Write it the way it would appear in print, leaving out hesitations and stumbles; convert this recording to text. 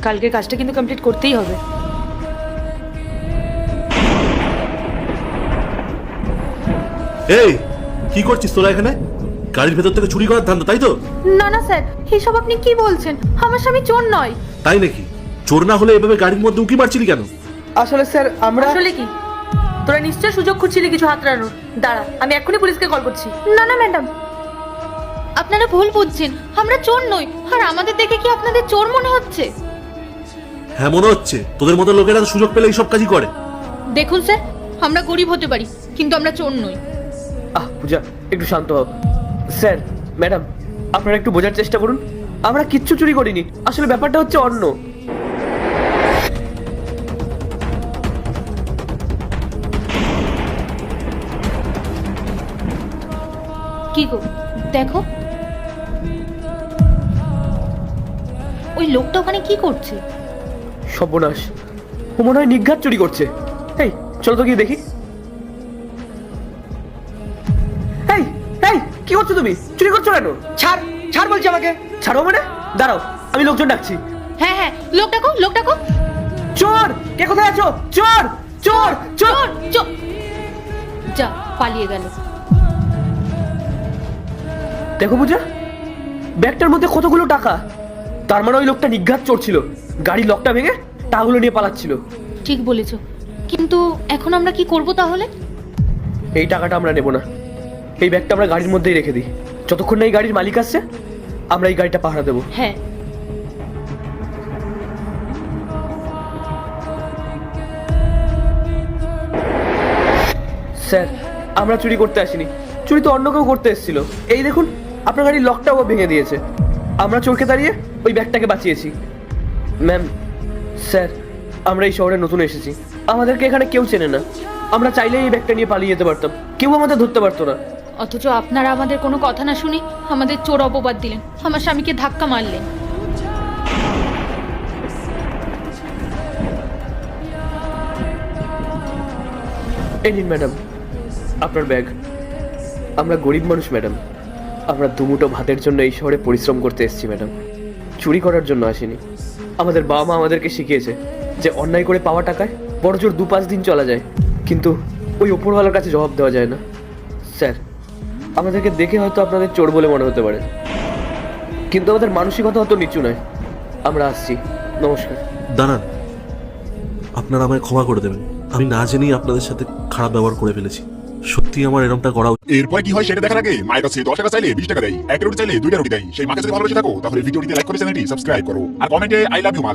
কালকে কাজটা কিন্তু কমপ্লিট করতেই হবে। এই কি করছিস তোরা এখানে? গাড়ির ভেতর থেকে চুরি করার ধান্দা, তাই তো? না না স্যার, এইসব আপনি কি বলছেন? আমার স্বামী চোর নয়। তাই নাকি? চোর না হলে এভাবে গাড়ির মধ্যে উকি মারছিলি কেন? আসলে স্যার আমরা আসলে কি তোরা নিশ্চয় সুযোগ খুঁজছিলি কিছু হাতড়ানোর। দাঁড়া, আমি এক্ষুনি পুলিশকে কল করছি। না না ম্যাডাম, আপনারা ভুল বুঝছেন, আমরা চোর নই। আর আমাদের দেখে কি আপনাদের চোর মনে হচ্ছে? হ্যাঁ মনে হচ্ছে। তোদের মতো লোকেরা তো সুযোগ পেলে এইসব কাজই করে। দেখুন স্যার, আমরা গরিব হতে পারি কিন্তু আমরা চোর নই। পূজা একটু শান্ত হও। স্যার ম্যাডাম আপনারা একটু বোঝার চেষ্টা করুন, আমরা কিচ্ছু চুরি করিনি। আসলে ব্যাপারটা হচ্ছে অন্য। কি গো, দেখো ওই লোকটা ওখানে কি করছে? সর্বনাশ, ও মনে হয় নিঘাত চুরি করছে। এই চলো তো গিয়ে দেখি। এই এই কি করছো তুমি? চুরি করছো কেন? ছাড় ছাড় বলছি আমাকে। ছাড়ো মানে? দাঁড়াও, আমি লোকজন ডাকছি। হ্যাঁ হ্যাঁ, লোকটাকো লোকটাকো। চোর, কে কোথায় আছো? চোর চোর চোর। চোর যা, পালিয়ে গেল। দেখো পূজা, ব্যাগটার মধ্যে কতগুলো টাকা। তার মানে ওই লোকটা নিঘাত চোর ছিল। গাড়ির লকটা ভেঙে টাকাগুলো নিয়ে পালাচ্ছিল। ঠিক বলেছো, কিন্তু এখন আমরা কি করব তাহলে? এই টাকাটা আমরা নেব না। এই ব্যাগটা আমরা গাড়ির মধ্যেই রেখে দিই। যতক্ষণ না এই গাড়ির মালিক আসছে আমরা এই গাড়িটা পাহারা দেবো। হ্যাঁ। স্যার আমরা চুরি করতে আসিনি, চুরি তো অন্য কেউ করতে এসেছিল। এই দেখুন, আপনার গাড়ির লকটাও ভেঙে দিয়েছে। আমরা চোরকে দাঁড়িয়ে ওই ব্যাগটাকে বাঁচিয়েছি। ম্যাম, স্যার আমরা এই শহরে নতুন এসেছি, আমাদেরকে এখানে কেউ চেনে না। আমরা চাইলেই এই ব্যাগটা নিয়ে পালিয়ে যেতে পারতাম, কেউ আমাদের ধরতে পারতো না। অথচ আপনারা আমাদের কোনো কথা না শুনে আমাদের চোর অপবাদ দিলেন, আমার স্বামীকে ধাক্কা মারলেন। এই নিন ম্যাডাম আপনার ব্যাগ। আমরা গরিব মানুষ ম্যাডাম, আমরা দুমুঠো ভাতের জন্য এই শহরে পরিশ্রম করতে এসেছি ম্যাডাম, চুরি করার জন্য আসিনি। আমাদের বাবা মা আমাদেরকে শিখিয়েছে যে অন্যায় করে পাওয়া টাকায় বড় জোর 2-5 দিন চলা যায়, কিন্তু ওই ওপরওয়ালার কাছে জবাব দেওয়া যায় না। স্যার আমাদেরকে দেখে হয়তো আপনাদের চোর বলে মনে হতে পারে, কিন্তু আমাদের মানসিকতা অত নিচু নয়। আমরা আসছি, নমস্কার। দাঁড়ান, আপনারা আমায় ক্ষমা করে দেবেন। আমি না জেনেই আপনাদের সাথে খারাপ ব্যবহার করে ফেলেছি। সত্যি আমার এরকমটা করা উচিত। এরপরে কি হয় সেটা দেখার আগে মায়ের কাছে 10 টাকা চাইলে 20 টাকা দেয়, 1 রুটি চাইলে 2টা রুটি দেয়। সেই মাকে যদি ভালোবেসে থাকো তাহলে ভিডিওটিতে লাইক করে চ্যানেলটি সাবস্ক্রাইব করো আর কমেন্টে আই লাভ ইউ মা।